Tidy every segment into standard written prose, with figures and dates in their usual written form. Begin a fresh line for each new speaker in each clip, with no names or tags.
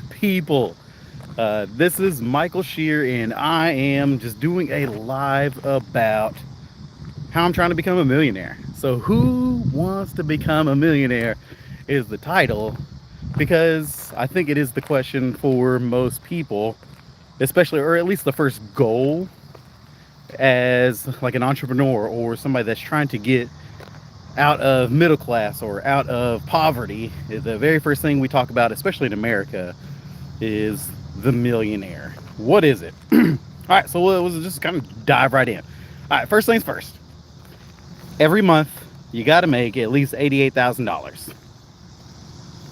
People? This is Michael Shear, and I am just doing a live about how I'm trying to become a millionaire. So, who wants to become a millionaire is the title, because I think it is the question for most people, especially, or at least the first goal as like an entrepreneur or somebody that's trying to get out of middle class or out of poverty. The very first thing we talk about, especially in America, is the millionaire. What is it? All right, so we'll just kind of dive right in. All right, first things first. Every month, you got to make at least $88,000.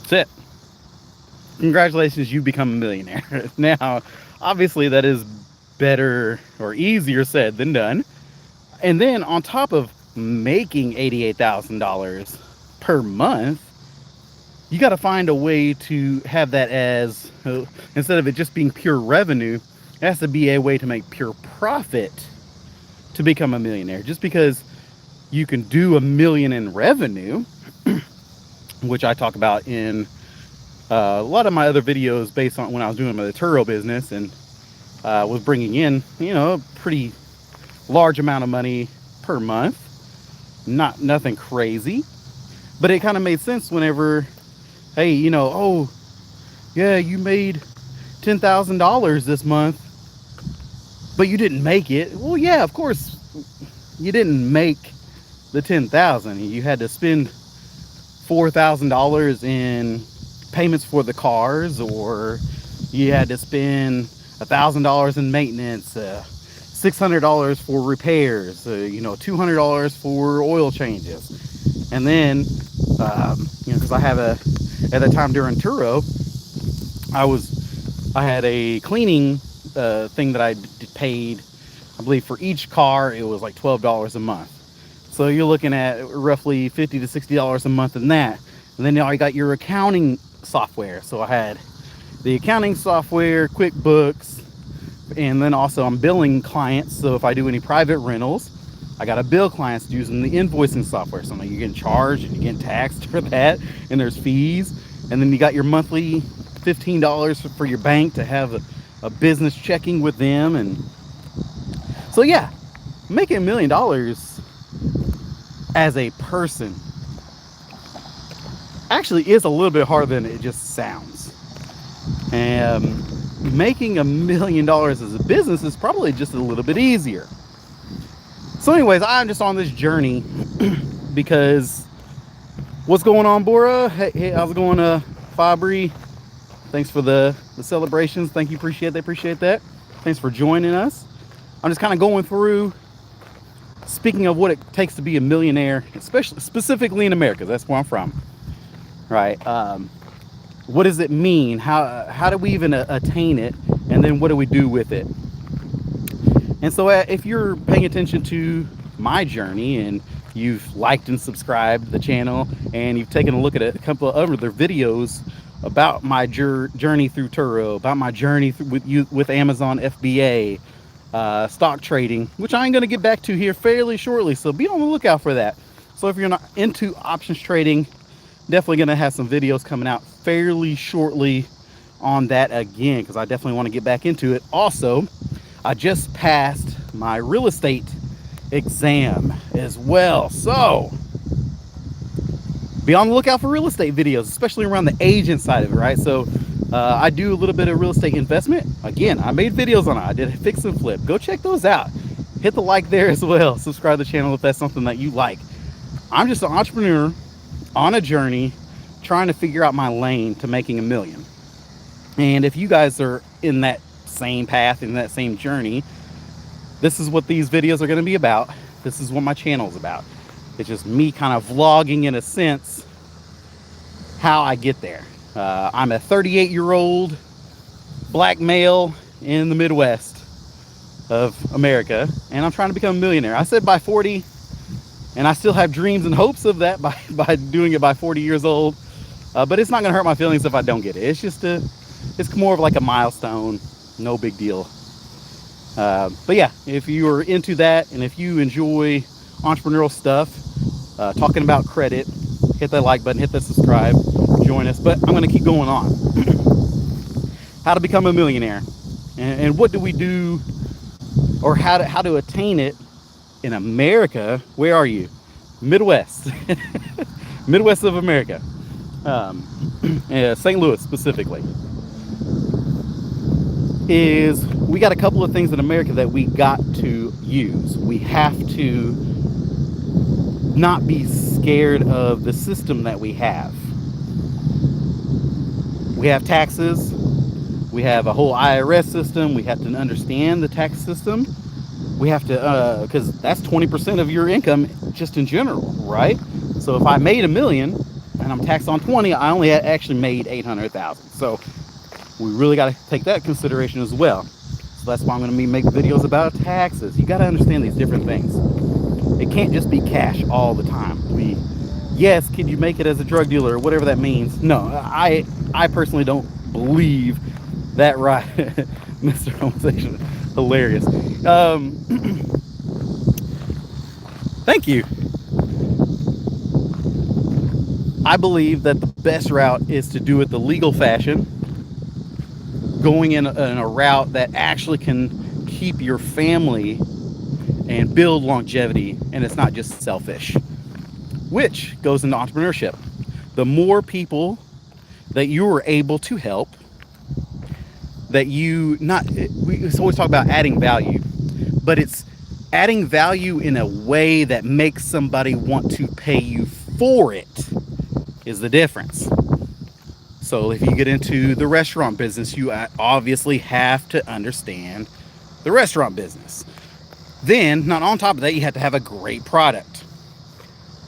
That's it. Congratulations, you become a millionaire. Now, obviously, that is better or easier said than done. And then on top of making $88,000 per month, you got to find a way to have that as, instead of it just being pure revenue, it has to be a way to make pure profit to become a millionaire. Just because you can do $1 million in revenue, which I talk about in a lot of my other videos based on when I was doing the Turo business and was bringing in, a pretty large amount of money per month. Nothing crazy, but it kind of made sense whenever, hey, oh yeah, you made $10,000 this month, but you didn't make it. Well, yeah, of course you didn't make the 10,000. You had to spend $4,000 in payments for the cars, or you had to spend $1,000 in maintenance, $600 for repairs, $200 for oil changes. And then, because I have at that time during Turo, I had a cleaning thing that I paid, I believe for each car, it was like $12 a month. So you're looking at roughly $50 to $60 a month in that. And then now I got your accounting software. So I had the accounting software, QuickBooks, and then also I'm billing clients. So if I do any private rentals, I got to bill clients using the invoicing software. So you're getting charged and you're getting taxed for that, and there's fees. And then you got your monthly $15 for your bank to have a business checking with them. And so yeah, making $1 million as a person actually is a little bit harder than it just sounds. And making $1 million as a business is probably just a little bit easier. So anyways, I'm just on this journey because what's going on, Bora? Hey, how's it going, Fabri? Thanks for the celebrations. Thank you. Appreciate that. Thanks for joining us. I'm just kind of going through, speaking of what it takes to be a millionaire, especially specifically in America. That's where I'm from. Right. What does it mean? How do we even attain it? And then what do we do with it? And so if you're paying attention to my journey and you've liked and subscribed the channel and you've taken a look at a couple of other videos about my journey through Turo, about my journey with Amazon FBA, stock trading, which I ain't going to get back to here fairly shortly. So be on the lookout for that. So if you're not into options trading, definitely going to have some videos coming out fairly shortly on that again, because I definitely want to get back into it. Also, I just passed my real estate exam as well. So be on the lookout for real estate videos, especially around the agent side of it, right? So I do a little bit of real estate investment. Again, I made videos on it. I did a fix and flip. Go check those out. Hit the like there as well. Subscribe to the channel if that's something that you like. I'm just an entrepreneur on a journey trying to figure out my lane to making $1 million. And if you guys are in that same path, in that same journey, this is what these videos are going to be about. This is what my channel is about. It's just me kind of vlogging, in a sense, how I get there. I'm a 38-year-old black male in the Midwest of America, and I'm trying to become a millionaire. I said by 40, and I still have dreams and hopes of that by doing it by 40 years old. But it's not going to hurt my feelings if I don't get it. It's just it's more of like a milestone. No big deal. But yeah, if you are into that and if you enjoy entrepreneurial stuff, talking about credit, hit that like button, hit that subscribe, join us. But I'm going to keep going on. how to become a millionaire, and what do we do, or how to attain it in America. Where are you? Midwest, Midwest of America, yeah, St. Louis specifically. Is we got a couple of things in America that we got to use. We have to not be scared of the system that we have. We have taxes. We have a whole IRS system. We have to understand the tax system. We have to, because that's 20% of your income just in general, right? So if I made $1 million and I'm taxed on 20, I only actually made 800,000. So we really got to take that consideration as well. So that's why I'm going to be making videos about taxes. You got to understand these different things. It can't just be cash all the time. Yes, could you make it as a drug dealer or whatever that means? No, I personally don't believe that, right? Mr. Homosexual, hilarious. Thank you. I believe that the best route is to do it the legal fashion, going in a route that actually can keep your family and build longevity, and it's not just selfish, which goes into entrepreneurship. The more people that you are able to help, that we always talk about adding value, but it's adding value in a way that makes somebody want to pay you for it is the difference. So if you get into the restaurant business, you obviously have to understand the restaurant business. Then, not on top of that, you have to have a great product.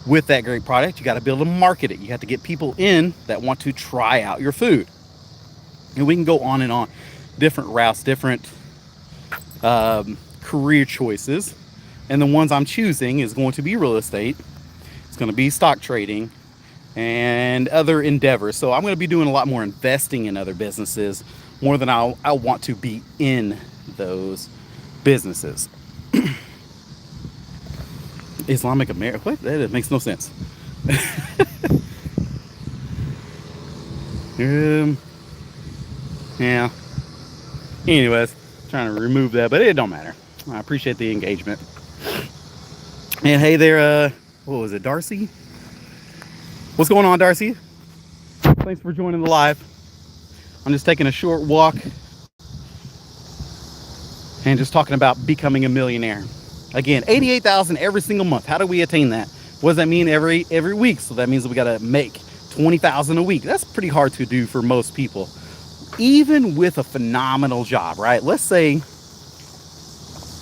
With that great product, you got to be able to market it. You have to get people in that want to try out your food. And we can go on and on. Different routes, different career choices. And the ones I'm choosing is going to be real estate. It's going to be stock trading and other endeavors. So I'm going to be doing a lot more investing in other businesses, more than I want to be in those businesses. Islamic America, what? That makes no sense. Yeah. Anyways, trying to remove that, but it don't matter. I appreciate the engagement. And hey there, what was it, Darcy? What's going on, Darcy? Thanks for joining the live. I'm just taking a short walk and just talking about becoming a millionaire. Again, 88,000 every single month. How do we attain that? What does that mean every week? So that means that we got to make 20,000 a week. That's pretty hard to do for most people, even with a phenomenal job, right? Let's say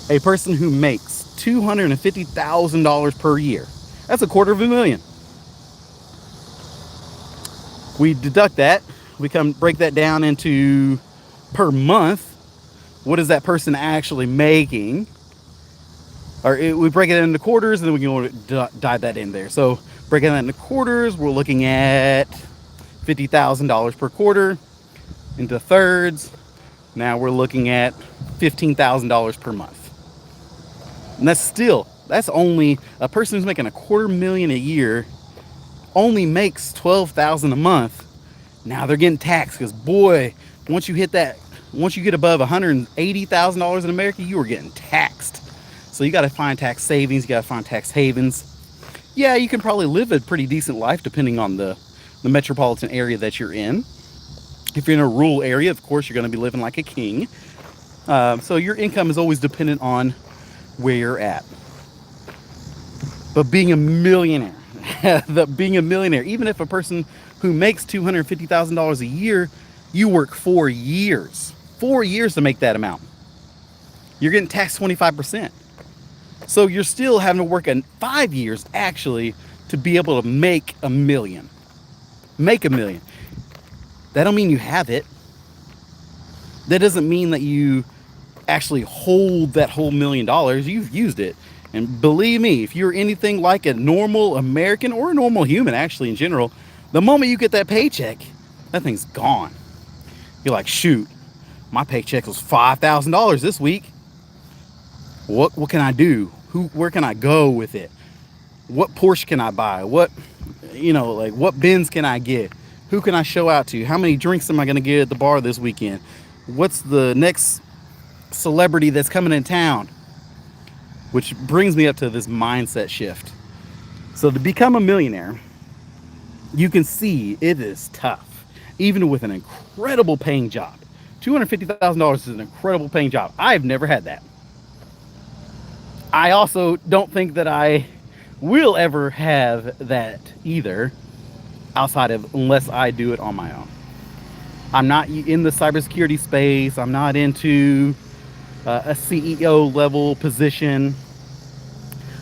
a person who makes $250,000 per year. That's $250,000. We deduct that. We break that down into per month. What is that person actually making? Or we break it into quarters, and then we can dive that in there. So breaking that into quarters, we're looking at $50,000 per quarter. Into thirds, now we're looking at $15,000 per month. And that's only a person who's making $250,000 a year only makes $12,000 a month. Now they're getting taxed, because boy, once you get above $180,000 in America, you are getting taxed. So you got to find tax savings, you got to find tax havens. Yeah, you can probably live a pretty decent life depending on the metropolitan area that you're in. If you're in a rural area, of course, you're going to be living like a king. So your income is always dependent on where you're at. But being a millionaire, even if a person who makes $250,000 a year, you work 4 years to make that amount. You're getting taxed 25%. So you're still having to work 5 years actually to be able to make $1 million. Make $1 million. That don't mean you have it. That doesn't mean that you actually hold that whole $1 million. You've used it. And believe me, if you're anything like a normal American, or a normal human actually in general, the moment you get that paycheck, that thing's gone. You're like, shoot, my paycheck was $5,000 this week. What can I do? Where can I go with it? What Porsche can I buy? What bins can I get? Who can I show out to? How many drinks am I going to get at the bar this weekend? What's the next celebrity that's coming in town? Which brings me up to this mindset shift. So to become a millionaire, you can see it is tough, even with an incredible paying job. $250,000 is an incredible paying job. I've never had that. I also don't think that I will ever have that either, outside of unless I do it on my own. I'm not in the cybersecurity space. I'm not into a CEO level position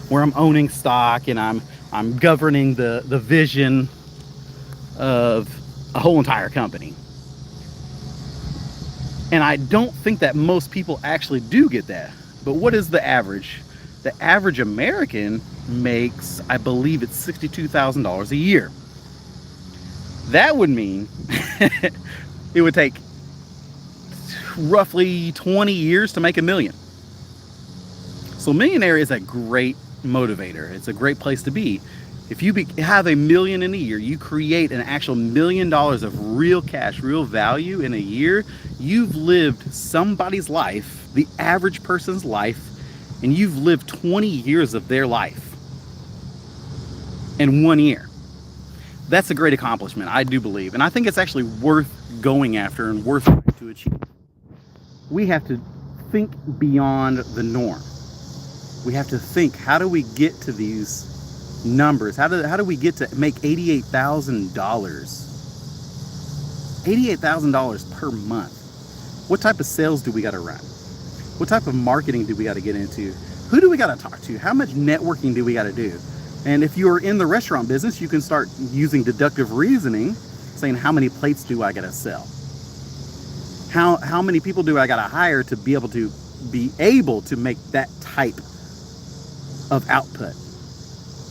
where I'm owning stock and I'm governing the vision of a whole entire company. And I don't think that most people actually do get that. But what is the average? The average American makes, I believe it's $62,000 a year. That would mean it would take roughly 20 years to make $1 million. So millionaire is a great motivator. It's a great place to be. If you have $1 million in a year, you create an actual $1 million of real cash, real value in a year, you've lived somebody's life, the average person's life, and you've lived 20 years of their life in 1 year. That's a great accomplishment, I do believe. And I think it's actually worth going after and worth trying to achieve. We have to think beyond the norm. We have to think, how do we get to these numbers? How do we get to make $88,000? $88,000 per month. What type of sales do we got to run? What type of marketing do we got to get into? Who do we got to talk to? How much networking do we got to do? And if you're in the restaurant business, you can start using deductive reasoning, saying how many plates do I got to sell? How many people do I got to hire to be able to make that type of output?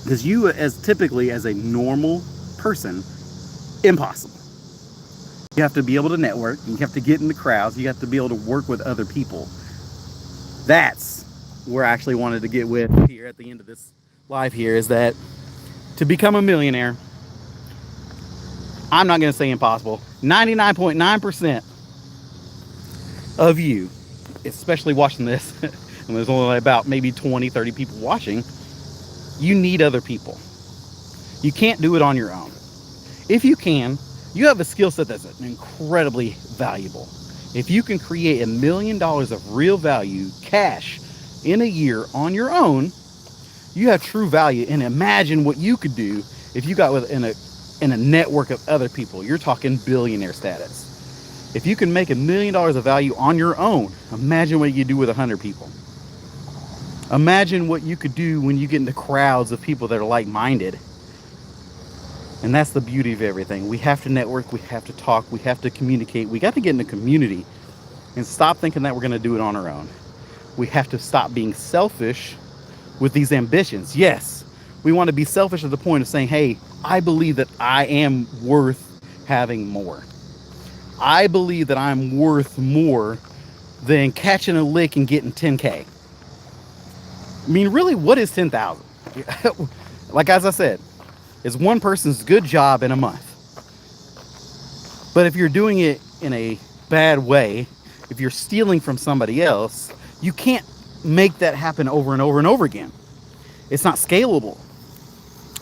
Because you, as a normal person, impossible. You have to be able to network. You have to get in the crowds. You have to be able to work with other people. That's where I actually wanted to get with here at the end of this live here, is that to become a millionaire, I'm not going to say impossible. 99.9% of you, especially watching this, and there's only about maybe 20, 30 people watching, you need other people. You can't do it on your own. If you can, you have a skill set that's incredibly valuable. If you can create $1 million of real value, cash, in a year on your own, you have true value. And imagine what you could do if you got in a network of other people. You're talking billionaire status. If you can make $1 million of value on your own, imagine what you do with 100 people. Imagine what you could do when you get into crowds of people that are like-minded. And that's the beauty of everything. We have to network, we have to talk, we have to communicate. We got to get in a community and stop thinking that we're going to do it on our own. We have to stop being selfish with these ambitions. Yes, we want to be selfish at the point of saying, hey, I believe that I am worth having more. I believe that I'm worth more than catching a lick and getting 10K. I mean, really, what is 10,000? Like, as I said, it's one person's good job in a month. But if you're doing it in a bad way, if you're stealing from somebody else, you can't make that happen over and over and over again. It's not scalable.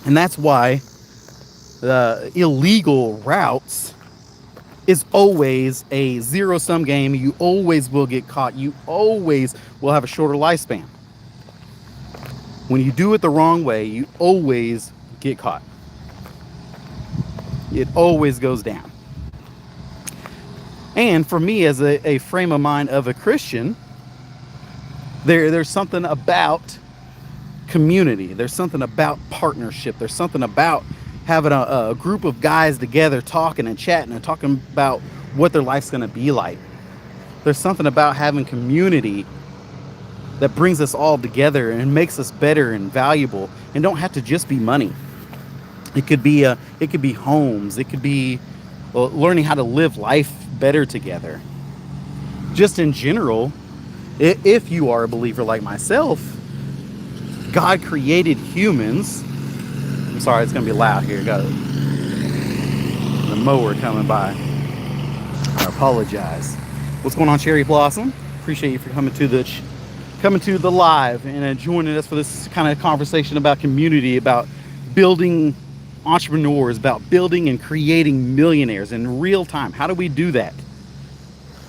And that's why the illegal routes is always a zero-sum game. You always will get caught. You always will have a shorter lifespan. When you do it the wrong way, you always get caught. It always goes down. And for me, as a frame of mind of a Christian, there's something about community. There's something about partnership. There's something about having a group of guys together talking and chatting and talking about what their life's going to be like. There's something about having community that brings us all together and makes us better and valuable, and don't have to just be money. It could be homes. It could be learning how to live life better together. Just in general, if you are a believer like myself, God created humans. I'm sorry, it's gonna be loud here. Got the mower coming by. I apologize. What's going on, Cherry Blossom? Appreciate you for coming to the live and joining us for this kind of conversation about community, about building entrepreneurs, about building and creating millionaires in real time. How do we do that?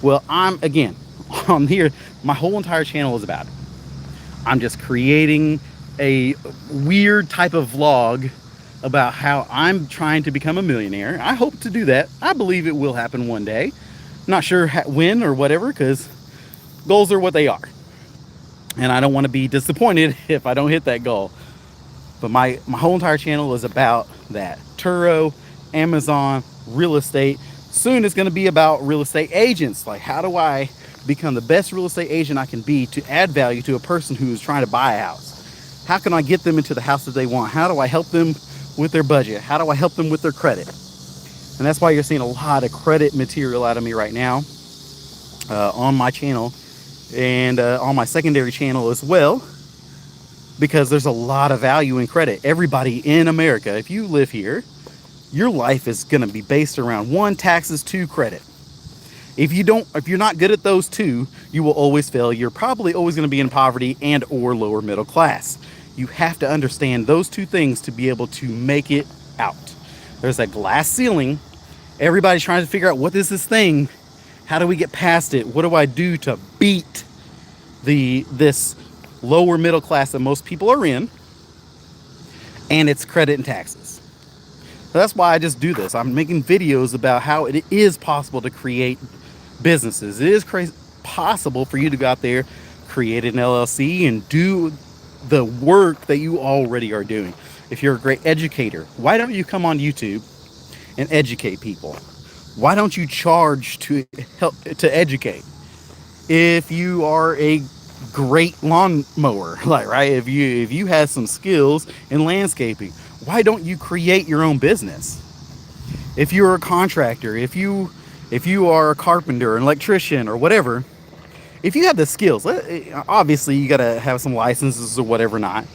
Well, I'm here. My whole entire channel is about it. I'm just creating a weird type of vlog about how I'm trying to become a millionaire. I hope to do that. I believe it will happen one day. Not sure when or whatever, because goals are what they are. And I don't want to be disappointed if I don't hit that goal. But my whole entire channel is about that. Turo, Amazon, real estate. Soon it's going to be about real estate agents. Like, how do I become the best real estate agent I can be to add value to a person who is trying to buy a house? How can I get them into the house that they want? How do I help them with their budget? How do I help them with their credit? And that's why you're seeing a lot of credit material out of me right now on my channel and on my secondary channel as well, because there's a lot of value in credit. Everybody in America, if you live here, your life is going to be based around 1, taxes, 2, credit. If you're not good at those two, you will always fail. You're probably always going to be in poverty and or lower middle class. You have to understand those two things to be able to make it out. There's a glass ceiling. Everybody's trying to figure out, what is this thing? How do we get past it? What do I do to beat this lower middle class that most people are in? And it's credit and taxes. That's why I just do this. I'm making videos about how it is possible to create businesses. It is possible for you to go out there, create an LLC, and do the work that you already are doing. If you're a great educator, why don't you come on YouTube and educate people? Why don't you charge to help to educate? If you are a great lawnmower, right? If you have some skills in landscaping, why don't you create your own business? If you're a contractor, if you are a carpenter, an electrician, or whatever, if you have the skills, obviously you gotta have some licenses or whatever not,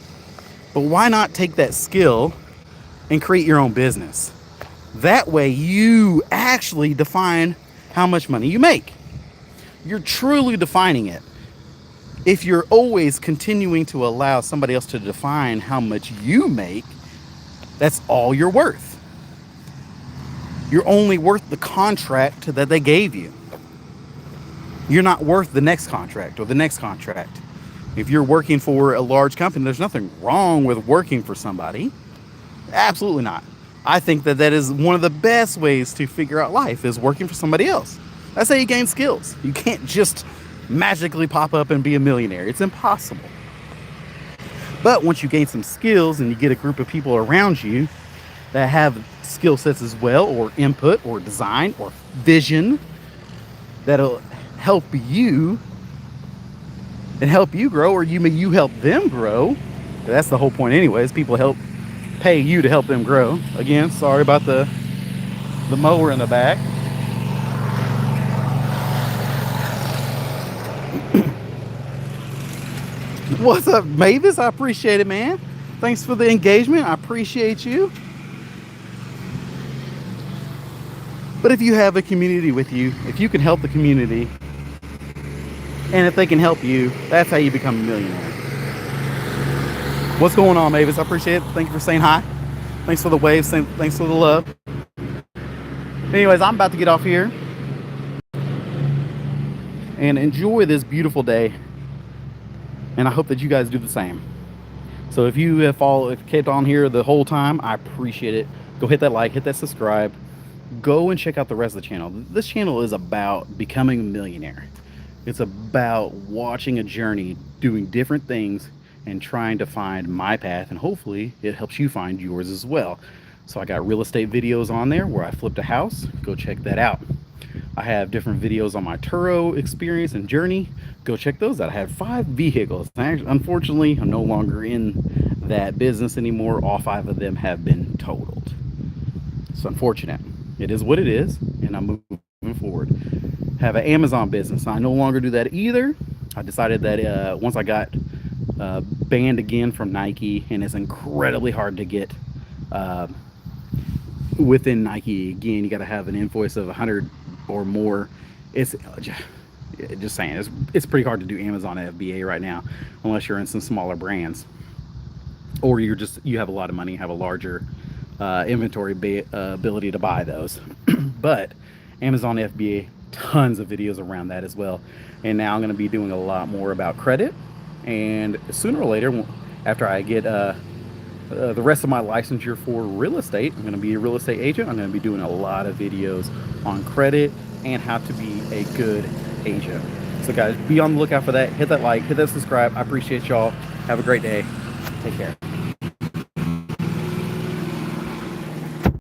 but why not take that skill and create your own business? That way you actually define how much money you make. You're truly defining it. If you're always continuing to allow somebody else to define how much you make, that's all you're worth. You're only worth the contract that they gave you. You're not worth the next contract or the next contract. If you're working for a large company, there's nothing wrong with working for somebody. Absolutely not. I think that is one of the best ways to figure out life, is working for somebody else. That's how you gain skills. You can't just magically pop up and be a millionaire. It's impossible. But once you gain some skills and you get a group of people around you that have skill sets as well, or input or design or vision, that'll help you and help you grow, or you help them grow. That's the whole point anyways. People pay you to help them grow. Again, sorry about the mower in the back. What's up, Mavis? I appreciate it, man. Thanks for the engagement. I appreciate you. But if you have a community with you, if you can help the community, and if they can help you, that's how you become a millionaire. What's going on, Mavis? I appreciate it. Thank you for saying hi. Thanks for the waves. Thanks for the love. Anyways, I'm about to get off here and enjoy this beautiful day. And I hope that you guys do the same. So if you have kept on here the whole time, I appreciate it. Go hit that like, hit that subscribe. Go and check out the rest of the channel. This channel is about becoming a millionaire. It's about watching a journey, doing different things, and trying to find my path. And hopefully it helps you find yours as well. So I got real estate videos on there where I flipped a house. Go check that out. I have different videos on my Turo experience and journey. Go check those out. I had 5 vehicles. Unfortunately, I'm no longer in that business anymore. All 5 of them have been totaled. It's unfortunate. It is what it is, and I'm moving forward. Have an Amazon business. I no longer do that either. I decided that once I got banned again from Nike, and it's incredibly hard to get within Nike. Again, you got to have an invoice of 100 or more. Just saying, it's pretty hard to do Amazon FBA right now, unless you're in some smaller brands, or you have a lot of money, have a larger inventory ability to buy those. But Amazon FBA, tons of videos around that as well. And now I'm going to be doing a lot more about credit. And sooner or later, after I get the rest of my licensure for real estate, I'm going to be a real estate agent. I'm going to be doing a lot of videos on credit and how to be a good agent. So guys, be on the lookout for that. Hit that like, hit that subscribe. I appreciate y'all. Have a great day. Take care.